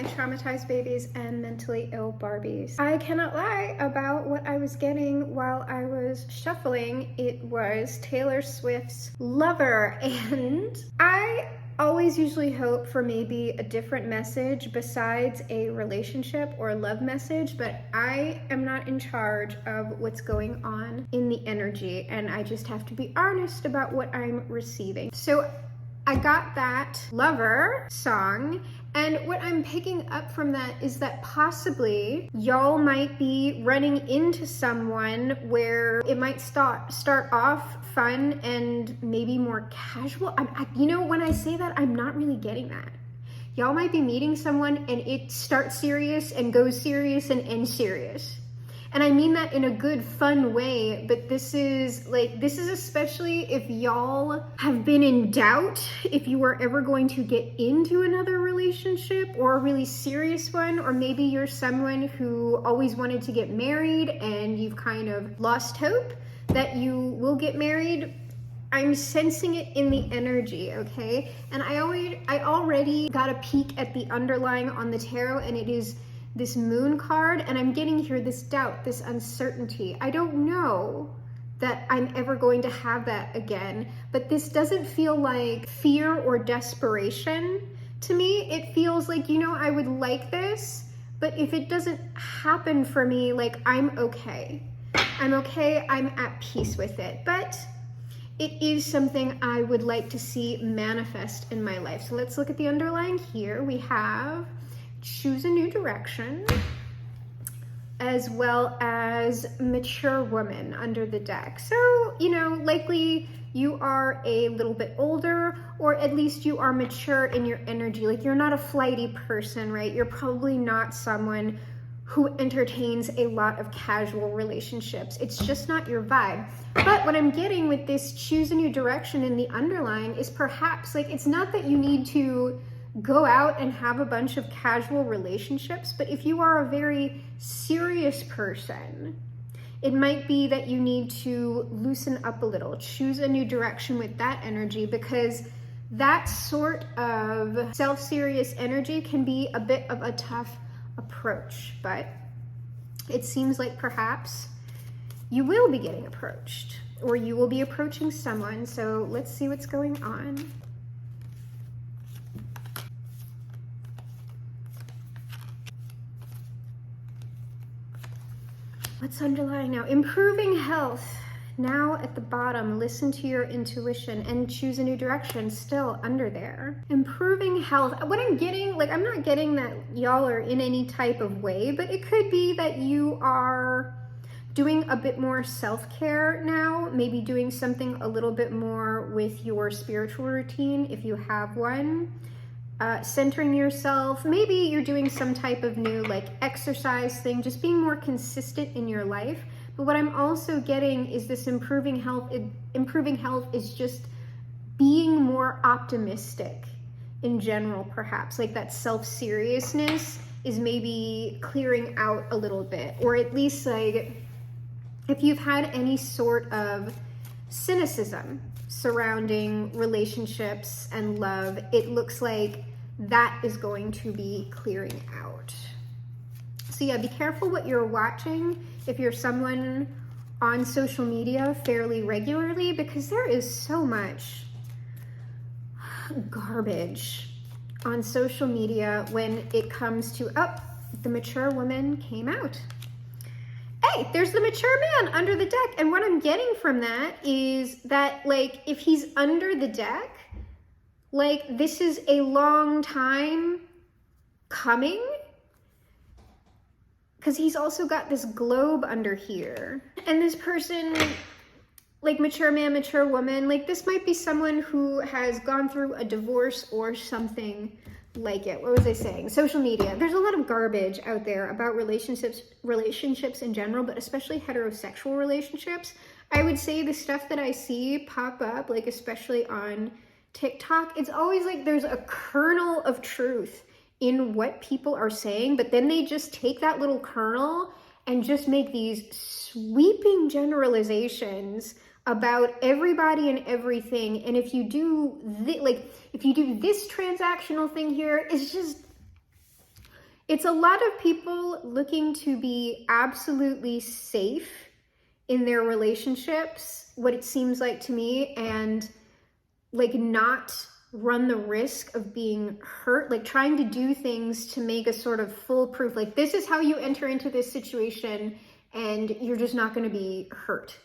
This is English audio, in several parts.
my traumatized babies and mentally ill Barbies. I cannot lie about what I was getting while I was shuffling. It was Taylor Swift's Lover, and I always usually hope for maybe a different message besides a relationship or a love message, but I am not in charge of what's going on in the energy, and I just have to be honest about what I'm receiving. So I got that Lover song, and what I'm picking up from that is that possibly y'all might be running into someone where it might start off fun and maybe more casual. You know, when I say that, I'm not really getting that. Y'all might be meeting someone and it starts serious and goes serious and ends serious. And I mean that in a good, fun way, but this is especially if y'all have been in doubt if you are ever going to get into another relationship or a really serious one, or maybe you're someone who always wanted to get married and you've kind of lost hope that you will get married. I'm sensing it in the energy, okay? And I already got a peek at the underlying on the tarot, and it is this Moon card, and I'm getting here this doubt, this uncertainty. I don't know that I'm ever going to have that again, but this doesn't feel like fear or desperation to me. It feels like, you know, I would like this, but if it doesn't happen for me, like, I'm okay. I'm okay, I'm at peace with it, but it is something I would like to see manifest in my life. So let's look at the underlying here. We have choose a new direction, as well as mature woman under the deck. So, you know, likely you are a little bit older, or at least you are mature in your energy. Like, you're not a flighty person, right? You're probably not someone who entertains a lot of casual relationships. It's just not your vibe. But what I'm getting with this choose a new direction in the underlying is perhaps, like, it's not that you need to go out and have a bunch of casual relationships, but if you are a very serious person, it might be that you need to loosen up a little, choose a new direction with that energy, because that sort of self-serious energy can be a bit of a tough approach. But it seems like perhaps you will be getting approached, or you will be approaching someone. So let's see what's going on. What's underlying now? Improving health. Now at the bottom, listen to your intuition and choose a new direction, still under there. Improving health. What I'm getting, like, I'm not getting that y'all are in any type of way, but it could be that you are doing a bit more self-care now, maybe doing something a little bit more with your spiritual routine if you have one. Centering yourself, maybe you're doing some type of new, like, exercise thing, just being more consistent in your life. But what I'm also getting is this improving health. Improving health is just being more optimistic in general, perhaps. Like, that self-seriousness is maybe clearing out a little bit, or at least, like, if you've had any sort of cynicism surrounding relationships and love, it looks like that is going to be clearing out. So yeah, be careful what you're watching if you're someone on social media fairly regularly, because there is so much garbage on social media when it comes to, oh, the mature woman came out. Hey, there's the mature man under the deck. And what I'm getting from that is that, like, if he's under the deck, like, this is a long time coming, because he's also got this globe under here. And this person, like, mature man, mature woman, like, this might be someone who has gone through a divorce or something like it. What was I saying? Social media. There's a lot of garbage out there about relationships in general, but especially heterosexual relationships. I would say the stuff that I see pop up, like, especially on TikTok, it's always like there's a kernel of truth in what people are saying, but then they just take that little kernel and just make these sweeping generalizations about everybody and everything. And if you do if you do this transactional thing here, it's just, It's a lot of people looking to be absolutely safe in their relationships, what it seems like to me, and like not run the risk of being hurt, like trying to do things to make a sort of foolproof, like this is how you enter into this situation and you're just not going to be hurt.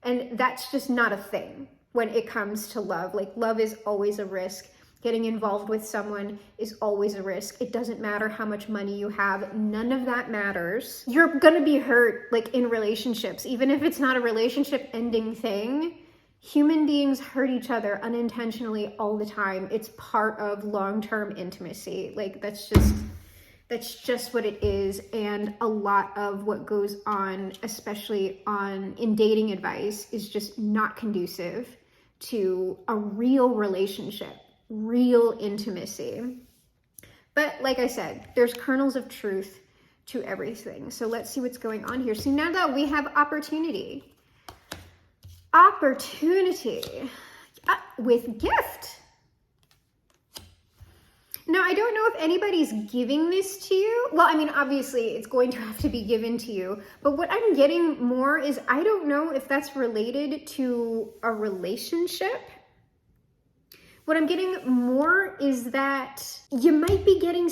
And that's just not a thing when it comes to love. Like love is always a risk. Getting involved with someone is always a risk. It doesn't matter how much money you have. None of that matters. You're gonna be hurt, like in relationships, even if it's not a relationship ending thing. Human beings hurt each other unintentionally all the time. It's part of long-term intimacy. Like that's just what it is. And a lot of what goes on, especially in dating advice, is just not conducive to a real relationship, real intimacy. But like I said, there's kernels of truth to everything. So let's see what's going on here. So now that we have opportunity with gift. Now, I don't know if anybody's giving this to you. Well, I mean, obviously it's going to have to be given to you, but what I'm getting more is, I don't know if that's related to a relationship. What I'm getting more is that you might be getting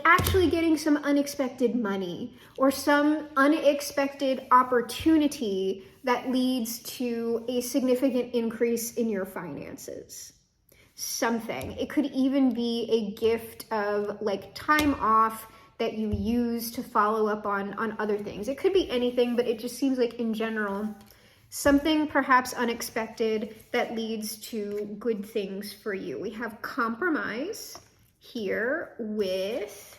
actually getting some unexpected money or some unexpected opportunity that leads to a significant increase in your finances. Something. It could even be a gift of like time off that you use to follow up on other things. It could be anything, but it just seems like in general, something perhaps unexpected that leads to good things for you. We have compromise here with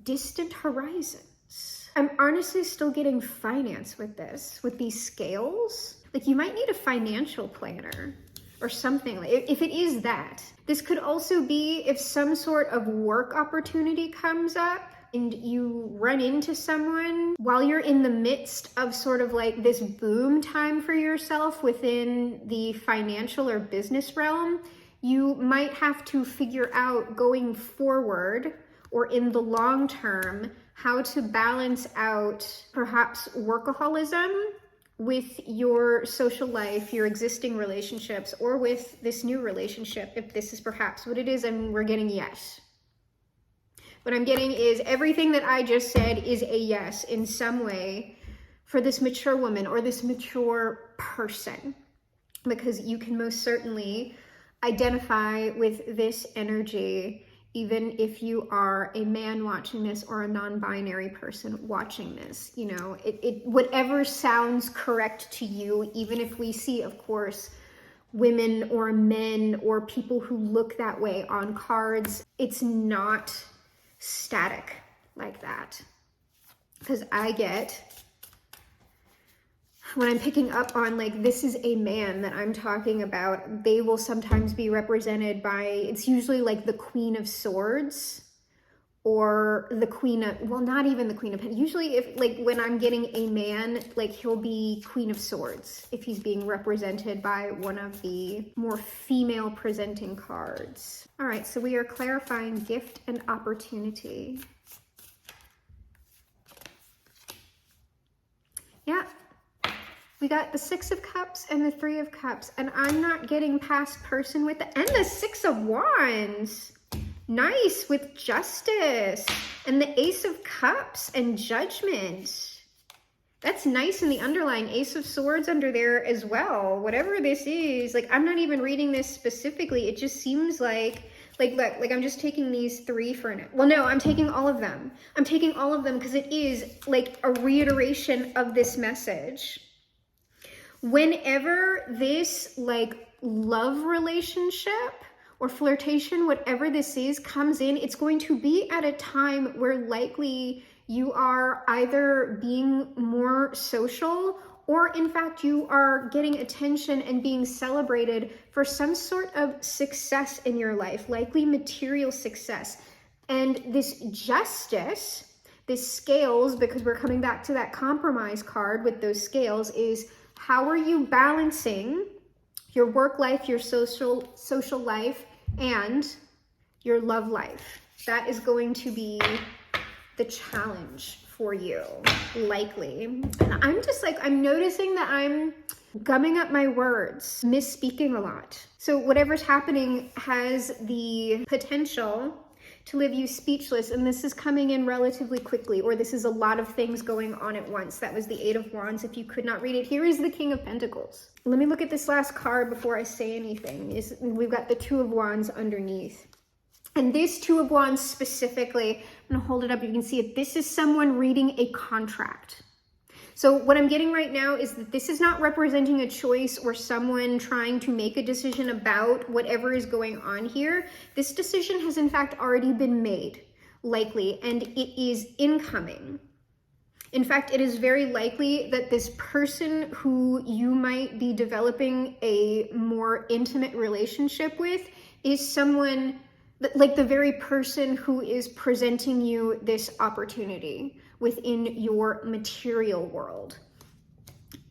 distant horizons. I'm honestly still getting finance with this, with these scales. Like you might need a financial planner or something. If it is that. This could also be if some sort of work opportunity comes up and you run into someone while you're in the midst of sort of like this boom time for yourself within the financial or business realm. You might have to figure out going forward or in the long term how to balance out perhaps workaholism with your social life, your existing relationships, or with this new relationship, if this is perhaps what it is, and we're getting yes. What I'm getting is everything that I just said is a yes in some way for this mature woman or this mature person, because you can most certainly identify with this energy, even if you are a man watching this or a non-binary person watching this. You know, whatever sounds correct to you, even if we see, of course, women or men or people who look that way on cards, it's not static like that. Because I get, when I'm picking up on like, this is a man that I'm talking about, they will sometimes be represented by, it's usually like the Queen of Swords or the Queen of, well, not even the Queen of Pentacles. Usually if like when I'm getting a man, like he'll be Queen of Swords if he's being represented by one of the more female presenting cards. All right, so we are clarifying gift and opportunity. Yeah. We got the Six of Cups and the Three of Cups, and I'm not getting past person with and the Six of Wands. Nice, with Justice and the Ace of Cups and Judgment. That's nice, and the underlying Ace of Swords under there as well. Whatever this is, like I'm not even reading this specifically. It just seems like look, I'm just taking these three for now. Well, no, I'm taking all of them. I'm taking all of them because it is like a reiteration of this message. Whenever this like love relationship or flirtation, whatever this is, comes in, it's going to be at a time where likely you are either being more social or in fact you are getting attention and being celebrated for some sort of success in your life, likely material success. And this Justice, this scales, because we're coming back to that compromise card with those scales, is how are you balancing your work life, your social life, and your love life? That is going to be the challenge for you, likely. And I'm just like, I'm noticing that I'm gumming up my words, misspeaking a lot. So whatever's happening has the potential to leave you speechless, and this is coming in relatively quickly, or this is a lot of things going on at once. That was the Eight of Wands. If you could not read it, here is the King of Pentacles. Let me look at this last card before I say anything. We've got the Two of Wands underneath. And this Two of Wands specifically, I'm gonna hold it up, you can see it. This is someone reading a contract. So what I'm getting right now is that this is not representing a choice or someone trying to make a decision about whatever is going on here. This decision has in fact already been made, likely, and it is incoming. In fact, it is very likely that this person who you might be developing a more intimate relationship with is someone like the very person who is presenting you this opportunity within your material world.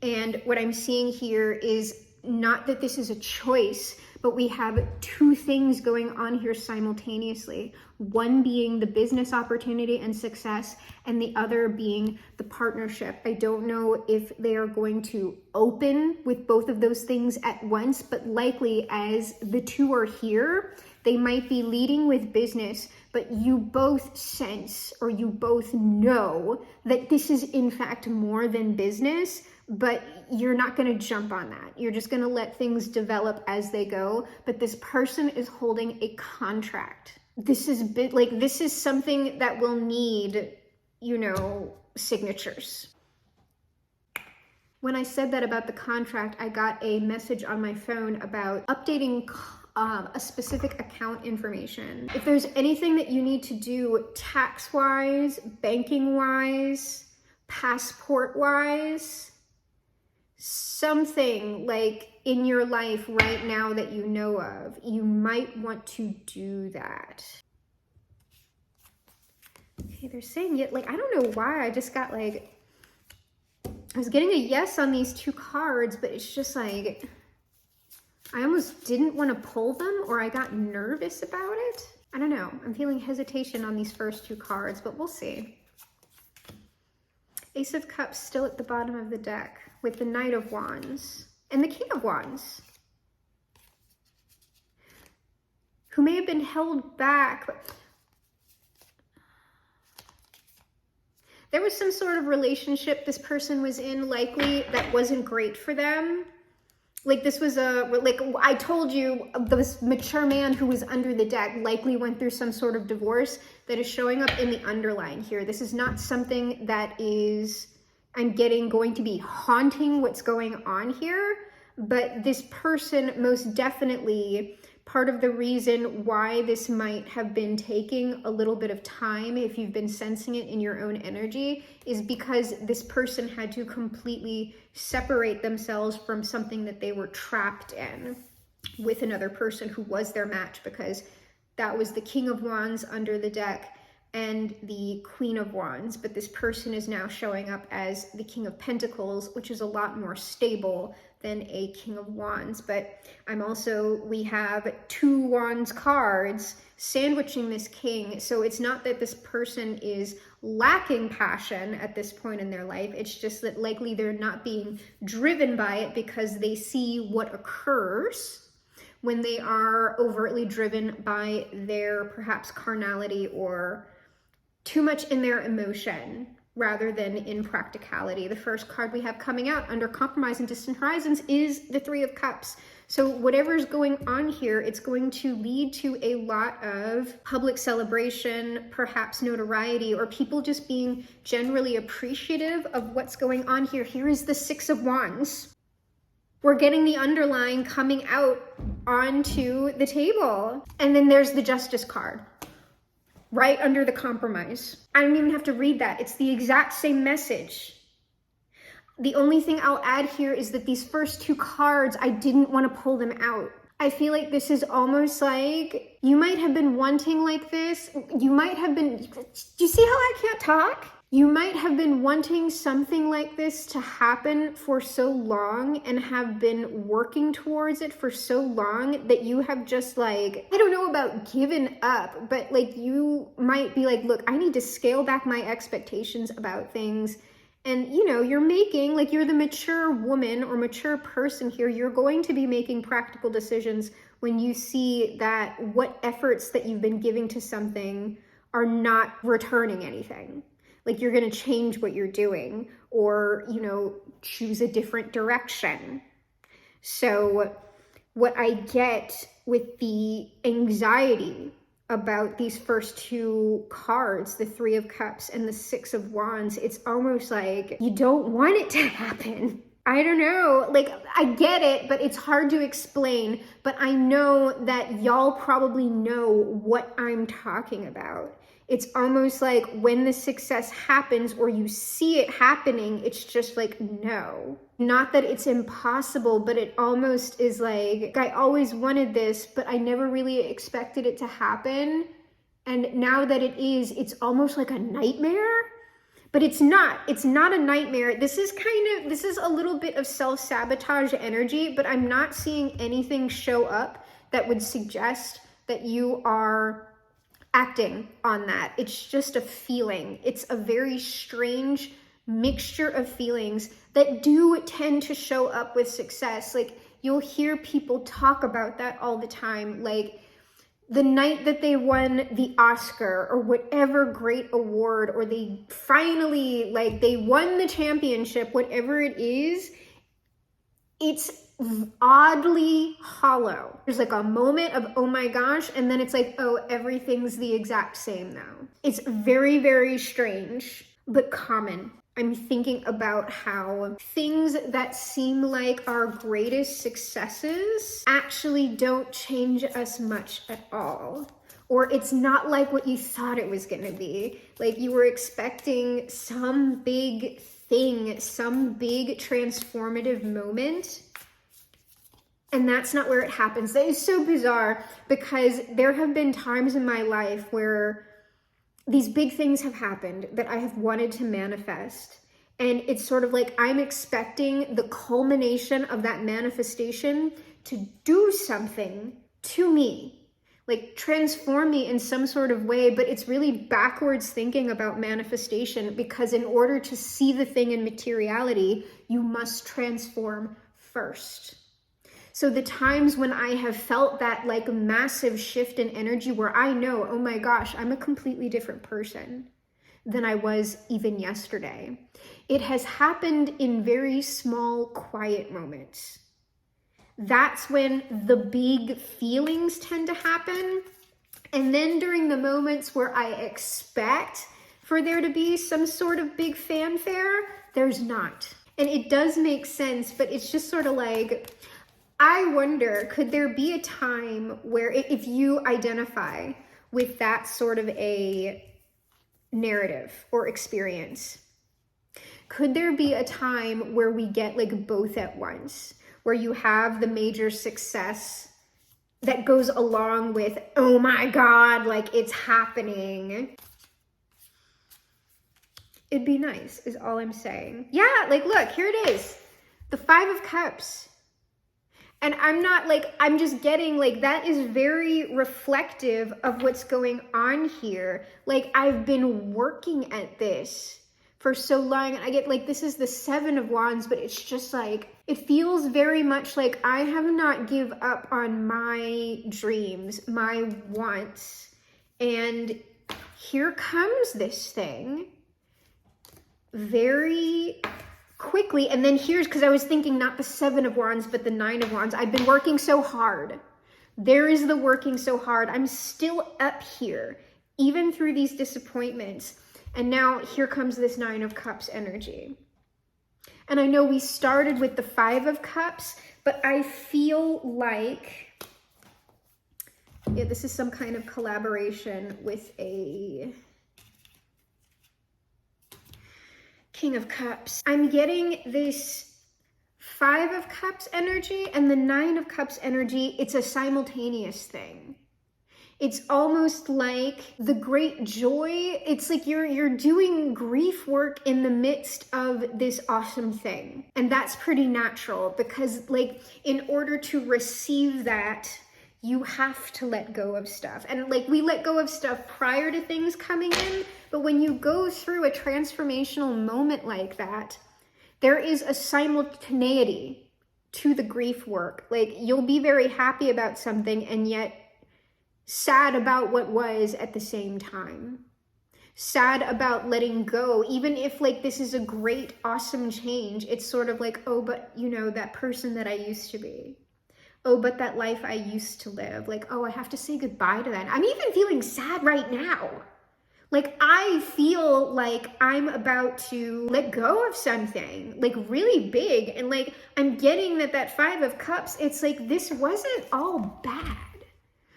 And what I'm seeing here is not that this is a choice, but we have two things going on here simultaneously. One being the business opportunity and success, and the other being the partnership. I don't know if they are going to open with both of those things at once, but likely as the two are here, they might be leading with business, but you both sense or you both know that this is in fact more than business, but you're not going to jump on that. You're just going to let things develop as they go. But this person is holding a contract. This is something that will need, signatures. When I said that about the contract, I got a message on my phone about updating a specific account information. If there's anything that you need to do tax-wise, banking-wise, passport-wise, something like in your life right now that you know of, you might want to do that. Okay, they're saying it, I don't know why, I just got I was getting a yes on these two cards, but it's just I almost didn't want to pull them, or I got nervous about it. I don't know. I'm feeling hesitation on these first two cards, but we'll see. Ace of Cups still at the bottom of the deck with the Knight of Wands and the King of Wands, who may have been held back. There was some sort of relationship this person was in, likely, that wasn't great for them. This was I told you, this mature man who was under the deck likely went through some sort of divorce that is showing up in the underline here. This is not something that I'm getting going to be haunting what's going on here, but this person most definitely, part of the reason why this might have been taking a little bit of time, if you've been sensing it in your own energy, is because this person had to completely separate themselves from something that they were trapped in with another person who was their match, because that was the King of Wands under the deck and the Queen of Wands. But this person is now showing up as the King of Pentacles, which is a lot more stable than a King of Wands. But we have two Wands cards sandwiching this King. So it's not that this person is lacking passion at this point in their life. It's just that likely they're not being driven by it because they see what occurs when they are overtly driven by their perhaps carnality or too much in their emotion rather than in practicality. The first card we have coming out under Compromise and Distant Horizons is the Three of Cups. So whatever's going on here, it's going to lead to a lot of public celebration, perhaps notoriety, or people just being generally appreciative of what's going on here. Here is the Six of Wands. We're getting the underline coming out onto the table. And then there's the Justice card right under the Compromise. I don't even have to read that. It's the exact same message. The only thing I'll add here is that these first two cards, I didn't want to pull them out. I feel like this is almost like you might have been wanting like this. You might have been, do you see how I can't talk? You might have been wanting something like this to happen for so long and have been working towards it for so long that you have just like, I don't know about given up, but like you might be like, look, I need to scale back my expectations about things. And you know, you're the mature woman or mature person here. You're going to be making practical decisions when you see that what efforts that you've been giving to something are not returning anything. Like you're going to change what you're doing or, you know, choose a different direction. So what I get with the anxiety about these first two cards, the Three of Cups and the Six of Wands, it's almost like you don't want it to happen. I don't know, like I get it, but it's hard to explain. But I know that y'all probably know what I'm talking about. It's almost like when the success happens or you see it happening, it's just like, no. Not that it's impossible, but it almost is like, I always wanted this, but I never really expected it to happen. And now that it is, it's almost like a nightmare. But it's not a nightmare. This is a little bit of self-sabotage energy, but I'm not seeing anything show up that would suggest that you are acting on that. It's just a feeling. It's a very strange mixture of feelings that do tend to show up with success. Like you'll hear people talk about that all the time. Like the night that they won the Oscar or whatever great award, or they finally, like they won the championship, whatever it is, it's oddly hollow. There's like a moment of, oh my gosh, and then it's like, oh, everything's the exact same now. It's very, very strange, but common. I'm thinking about how things that seem like our greatest successes actually don't change us much at all. Or it's not like what you thought it was gonna be. Like you were expecting some big thing, some big transformative moment, and that's not where it happens. That is so bizarre, because there have been times in my life where these big things have happened that I have wanted to manifest. And it's sort of like I'm expecting the culmination of that manifestation to do something to me, like transform me in some sort of way. But it's really backwards thinking about manifestation, because in order to see the thing in materiality, you must transform first. So the times when I have felt that like massive shift in energy where I know, oh my gosh, I'm a completely different person than I was even yesterday, it has happened in very small, quiet moments. That's when the big feelings tend to happen. And then during the moments where I expect for there to be some sort of big fanfare, there's not. And it does make sense, but it's just sort of like, I wonder, could there be a time where if you identify with that sort of a narrative or experience, could there be a time where we get like both at once, where you have the major success that goes along with, oh my God, like it's happening? It'd be nice, is all I'm saying. Yeah, like look, here it is. The Five of Cups. And I'm not like, I'm just getting like, that is very reflective of what's going on here. Like I've been working at this for so long, and I get like, this is the Seven of Wands, but it's just like, it feels very much like I have not give up on my dreams, my wants. And here comes this thing very quickly. And then here's, because I was thinking not the Seven of Wands, but the Nine of Wands. I've been working so hard. There is the working so hard. I'm still up here, even through these disappointments. And now here comes this Nine of Cups energy. And I know we started with the Five of Cups, but I feel like, yeah, this is some kind of collaboration with a King of Cups. I'm getting this Five of Cups energy and the Nine of Cups energy. It's a simultaneous thing. It's almost like the great joy. It's like you're doing grief work in the midst of this awesome thing. And that's pretty natural, because like in order to receive that, you have to let go of stuff. And like we let go of stuff prior to things coming in, but when you go through a transformational moment like that, there is a simultaneity to the grief work. Like you'll be very happy about something and yet sad about what was at the same time. Sad about letting go, even if like this is a great, awesome change. It's sort of like, oh, but you know, that person that I used to be. Oh, but that life I used to live. Like, oh, I have to say goodbye to that. I'm even feeling sad right now. Like, I feel like I'm about to let go of something, like really big. And like, I'm getting that 5 of Cups, it's like, this wasn't all bad.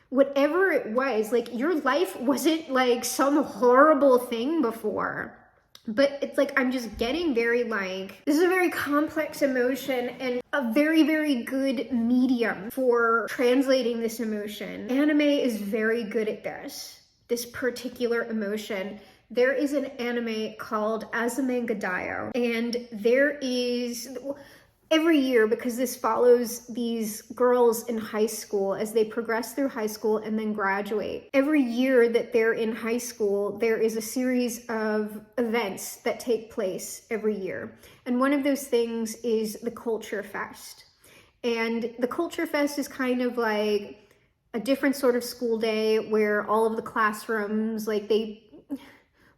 Whatever it was, like your life wasn't like some horrible thing before. But it's like, I'm just getting very like, this is a very complex emotion and a very, very good medium for translating this emotion. Anime is very good at this particular emotion. There is an anime called Azumi Gadayo, and there is, every year, because this follows these girls in high school as they progress through high school and then graduate. Every year that they're in high school, there is a series of events that take place every year. And one of those things is the Culture Fest. And the Culture Fest is kind of like a different sort of school day where all of the classrooms, like they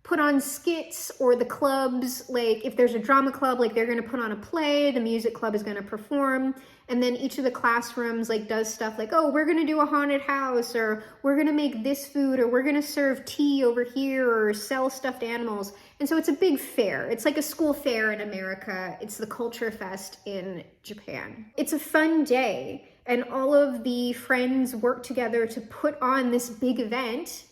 put on skits, or the clubs, like if there's a drama club, like they're going to put on a play, the music club is going to perform, and then each of the classrooms like does stuff like, oh, we're going to do a haunted house, or we're going to make this food, or we're going to serve tea over here, or sell stuffed animals. And so it's a big fair. It's like a school fair in America. It's the Culture Fest in Japan. It's a fun day, and all of the friends work together to put on this big event.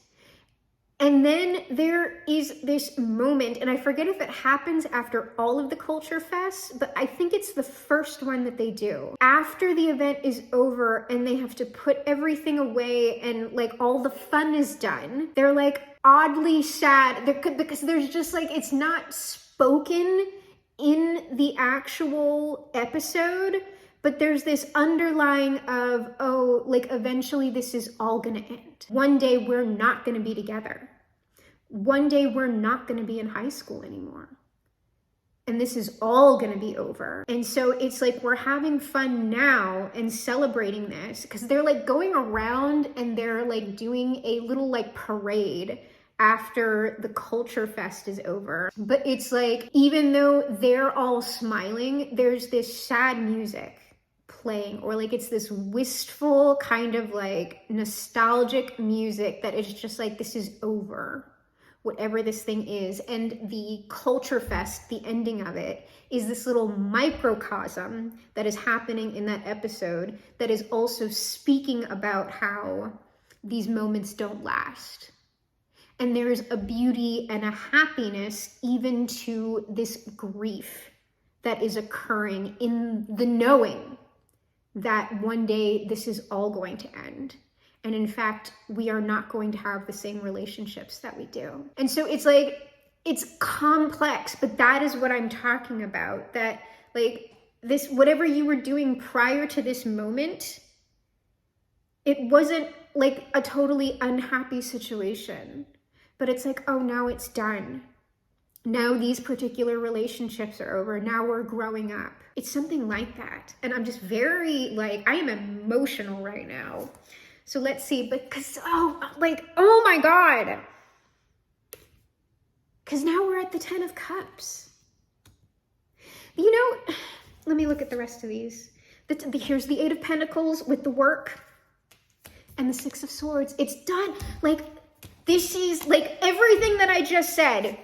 And then there is this moment, and I forget if it happens after all of the Culture Fests, but I think it's the first one that they do. After the event is over and they have to put everything away and like all the fun is done, they're like oddly sad because there's just like, it's not spoken in the actual episode, but there's this underlying of, oh, like eventually this is all gonna end. One day we're not gonna be together. One day we're not gonna be in high school anymore. And this is all gonna be over. And so it's like, we're having fun now and celebrating this, because they're like going around and they're like doing a little like parade after the Culture Fest is over. But it's like, even though they're all smiling, there's this sad music playing, or like it's this wistful kind of like nostalgic music that is just like, this is over, whatever this thing is. And the Culture Fest, the ending of it, is this little microcosm that is happening in that episode that is also speaking about how these moments don't last. And there's a beauty and a happiness even to this grief that is occurring in the knowing that one day this is all going to end. And in fact, we are not going to have the same relationships that we do. And so it's like, it's complex, but that is what I'm talking about. That like this, whatever you were doing prior to this moment, it wasn't like a totally unhappy situation, but it's like, oh, now it's done. Now these particular relationships are over. Now we're growing up. It's something like that. And I'm just very like, I am emotional right now. So let's see, because, oh my God. Because now we're at the 10 of Cups. You know, let me look at the rest of these. Here's the 8 of Pentacles with the work and the 6 of Swords. It's done. Like, this is like everything that I just said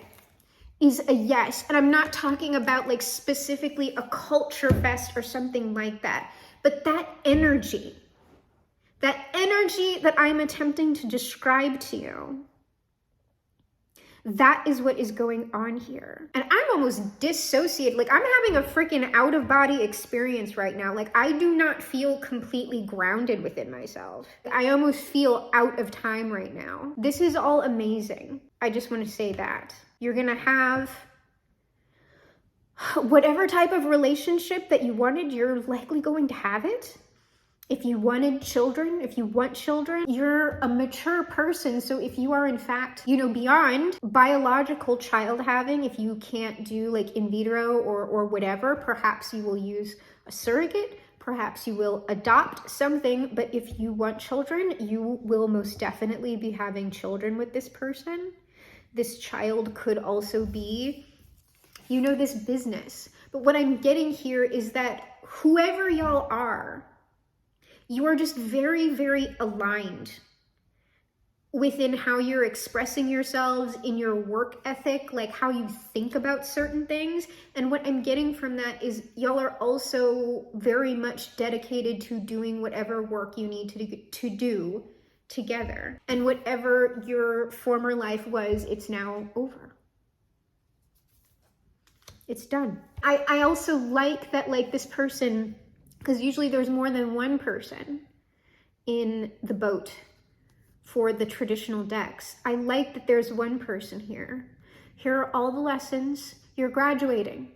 is a yes. And I'm not talking about like specifically a Culture Fest or something like that, but that energy that I'm attempting to describe to you, That is what is going on here. And I'm almost dissociated. Like, I'm having a freaking out-of-body experience right now. Like, I do not feel completely grounded within myself. I almost feel out of time right now. This is all amazing. I just want to say that. You're gonna have whatever type of relationship that you wanted, you're likely going to have it. If you wanted children, if you want children, you're a mature person. So if you are in fact, beyond biological child having, if you can't do like in vitro or whatever, perhaps you will use a surrogate, perhaps you will adopt something. But if you want children, you will most definitely be having children with this person. This child could also be, this business. But what I'm getting here is that whoever y'all are, you are just very, very aligned within how you're expressing yourselves, in your work ethic, like how you think about certain things. And what I'm getting from that is y'all are also very much dedicated to doing whatever work you need to do together. And whatever your former life was, it's now over. It's done. I also like that, like, this person, because usually there's more than one person in the boat for the traditional decks. I like that there's one person here. Here are all the lessons. You're graduating.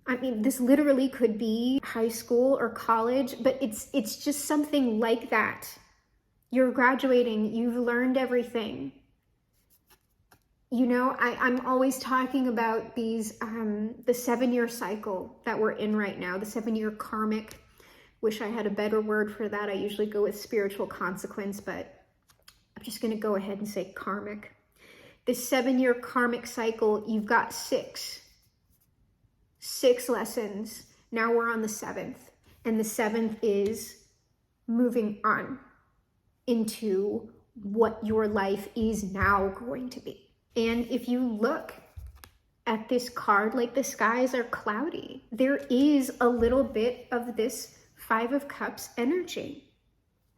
I mean, this literally could be high school or college, but it's just something like that. You're graduating. You've learned everything. I'm always talking about these, the 7-year cycle that we're in right now, the 7-year karmic. Wish I had a better word for that. I usually go with spiritual consequence, but I'm just going to go ahead and say karmic. This 7-year karmic cycle, you've got six lessons. Now we're on the 7th, and the 7th is moving on into what your life is now going to be. And if you look at this card, like, the skies are cloudy. There is a little bit of this 5 of Cups energy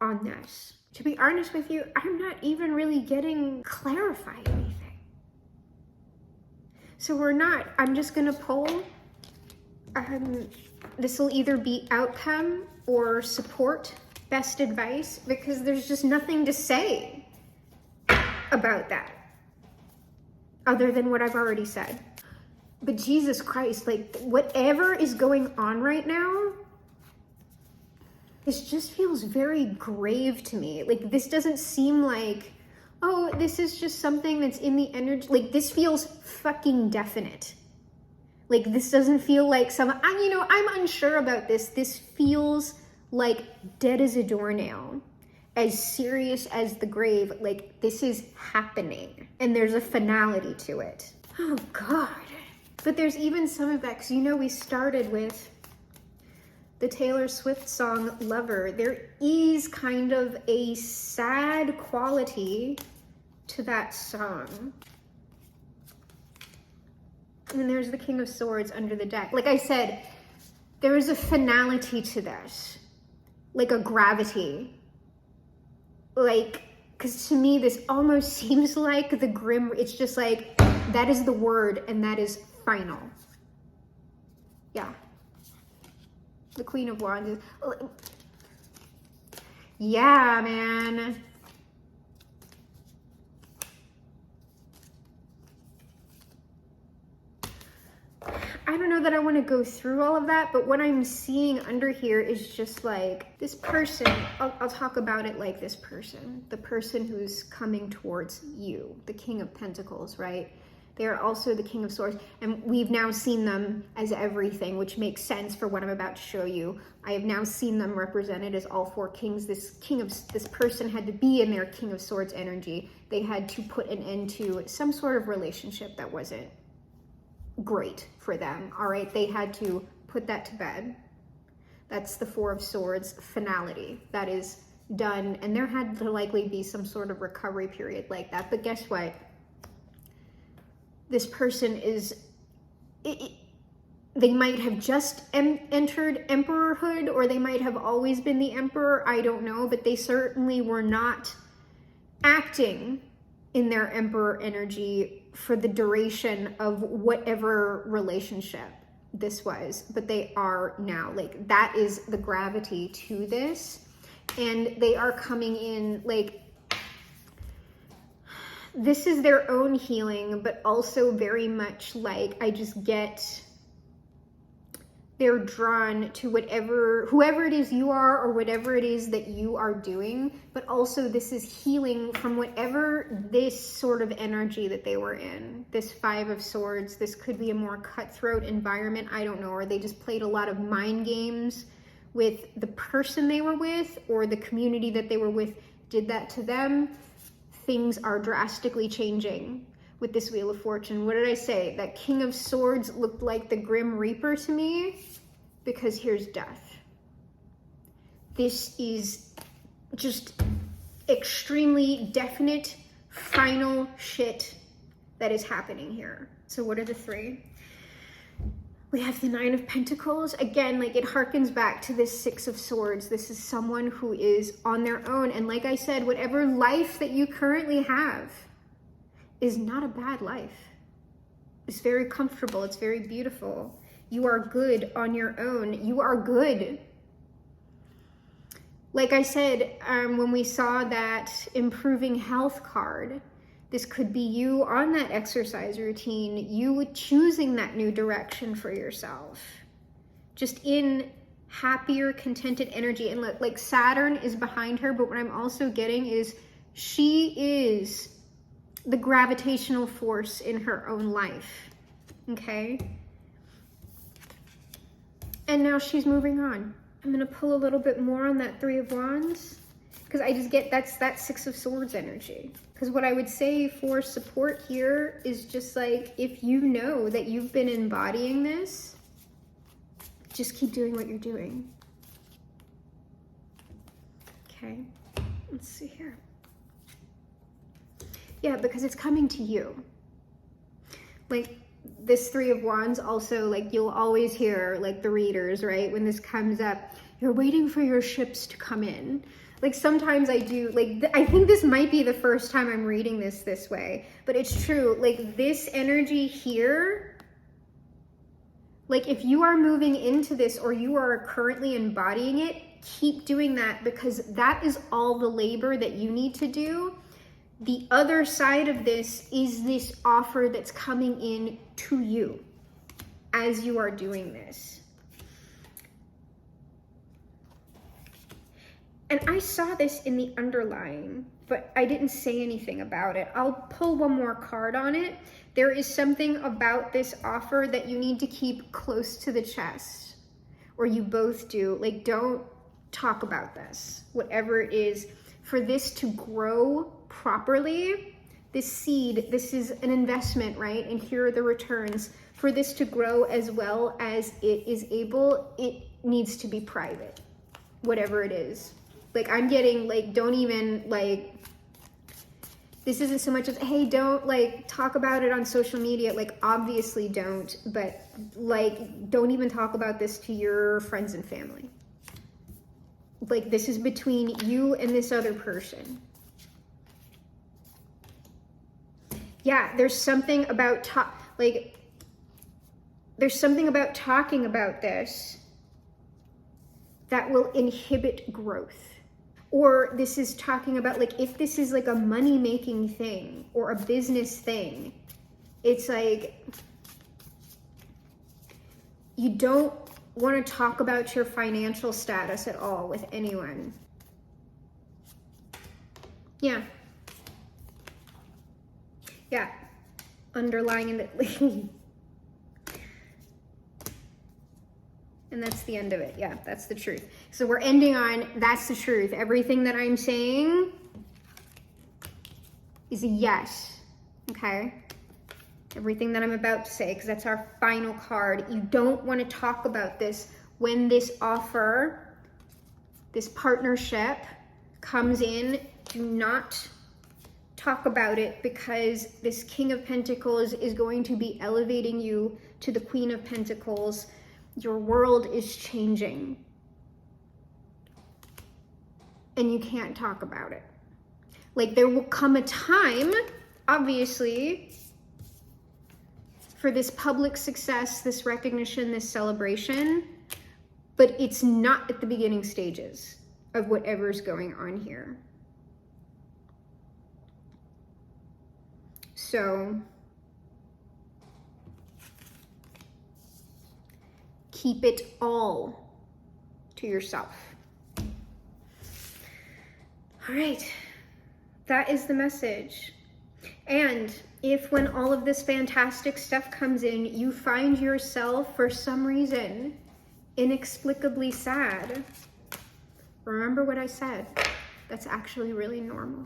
on this. To be honest with you, I'm not even really getting clarified anything. So I'm just gonna pull, this will either be outcome or support, best advice, because there's just nothing to say about that other than what I've already said. But Jesus Christ, like, whatever is going on right now, this just feels very grave to me. Like, this doesn't seem like, oh, this is just something that's in the energy. Like, this feels fucking definite. Like, this doesn't feel like I'm unsure about this. This feels like dead as a doornail, as serious as the grave. Like, this is happening, and there's a finality to it. Oh God. But there's even some of that, because we started with the Taylor Swift song Lover. There is kind of a sad quality to that song. And there's the King of Swords under the deck. Like I said, there is a finality to this, like a gravity. Like, because to me, this almost seems like the Grim, it's just like, that is the word, and that is final. Yeah. The Queen of Wands is, yeah, man. I don't know that I want to go through all of that, but what I'm seeing under here is just like this person. I'll talk about it like this person, the person who's coming towards you, the King of Pentacles, right? They are also the King of Swords, and we've now seen them as everything, which makes sense for what I'm about to show you. I have now seen them represented as all 4 kings. This person had to be in their King of Swords energy. They had to put an end to some sort of relationship that wasn't great for them, all right? They had to put that to bed. That's the 4 of Swords finality. That is done, and there had to likely be some sort of recovery period like that. But guess what? This person is, they might have just entered emperorhood, or they might have always been the emperor. I don't know, but they certainly were not acting in their Emperor energy for the duration of whatever relationship this was, but they are now. Like, that is the gravity to this. And they are coming in, like, this is their own healing, but also very much like, I just get, they're drawn to whoever it is you are, or whatever it is that you are doing, but also this is healing from whatever this sort of energy that they were in. This Five of Swords, this could be a more cutthroat environment, I don't know, or they just played a lot of mind games with the person they were with, or the community that they were with did that to them. Things are drastically changing with this Wheel of Fortune. What did I say? That King of Swords looked like the Grim Reaper to me, because here's death. This is just extremely definite, final shit that is happening here. So what are the three? We have the Nine of Pentacles. Again, like, it harkens back to this Six of Swords. This is someone who is on their own. And like I said, whatever life that you currently have is not a bad life. It's very comfortable. It's very beautiful. You are good on your own. You are good. Like I said, when we saw that improving health card, this could be you on that exercise routine, you choosing that new direction for yourself, just in happier, contented energy. And like, Saturn is behind her, but what I'm also getting is she is the gravitational force in her own life, okay? And now she's moving on. I'm gonna pull a little bit more on that Three of Wands, because I just get that's that Six of Swords energy. Because what I would say for support here is just like, if you know that you've been embodying this, just keep doing what you're doing. Okay, let's see here. Yeah, because it's coming to you. Like, this Three of Wands also, like, you'll always hear, like, the readers, right? When this comes up, you're waiting for your ships to come in. Like, sometimes I do, like, I think this might be the first time I'm reading this way, but it's true. Like, this energy here, like, if you are moving into this or you are currently embodying it, keep doing that, because that is all the labor that you need to do. The other side of this is this offer that's coming in to you as you are doing this. And I saw this in the underlying, but I didn't say anything about it. I'll pull one more card on it. There is something about this offer that you need to keep close to the chest, or you both do. Like, don't talk about this, whatever it is. For this to grow properly, this seed, this is an investment, right? And here are the returns. For this to grow as well as it is able, it needs to be private, whatever it is. Like, I'm getting, like, don't even, like, this isn't so much as, hey, don't, like, talk about it on social media. Like, obviously don't, but, like, don't even talk about this to your friends and family. Like, this is between you and this other person. Yeah, there's something about, there's something about talking about this that will inhibit growth. Or this is talking about, like, if this is like a money-making thing or a business thing, it's like, you don't want to talk about your financial status at all with anyone. Yeah. Yeah. Underlying in the... And that's the end of it. Yeah, that's the truth. So we're ending on, that's the truth. Everything that I'm saying is a yes, okay? Everything that I'm about to say, because that's our final card. You don't want to talk about this when this offer, this partnership comes in. Do not talk about it, because this King of Pentacles is going to be elevating you to the Queen of Pentacles. Your world is changing, and you can't talk about it. Like, there will come a time obviously, for this public success, this recognition, this celebration, but it's not at the beginning stages of whatever's going on here. So keep it all to yourself. All right, that is the message. And if when all of this fantastic stuff comes in, you find yourself for some reason inexplicably sad, remember what I said. That's actually really normal.